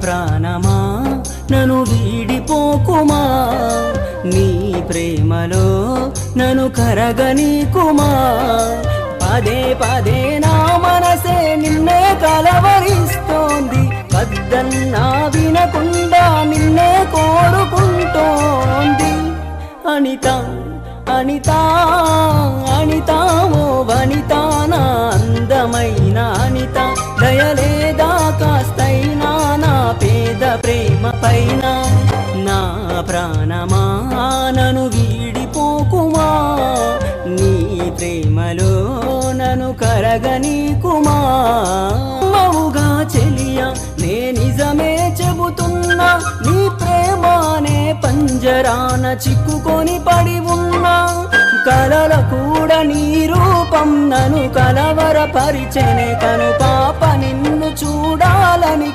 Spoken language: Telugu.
ప్రాణమా నన్ను వీడిపోకుమా, నీ ప్రేమలో నన్ను కరగనీకుమా. పదే పదే నా మనసే నిన్నే కలవరిస్తోంది, వద్దన్నా వినకుండా నిన్నే కోరుకుంటోంది. అనిత అనిత అనిత ఓ వనిత, నా అందమైన అనిత, దయలేదా కాస్తైనా నా పేద ప్రేమ పైన. నా ప్రాణమా నన్ను వీడిపోకుమా, నీ ప్రేమలో నన్ను కరగనీకుమా. మౌగా చెలియా నే నిజమే చెబుతున్నా, నీ ప్రేమానే పంజరాన చిక్కుకొని పడి ఉన్నా. కలల కూడా నీ రూపం నన్ను కలవరపరిచెనే, కను పాప నిన్ను చూడాలని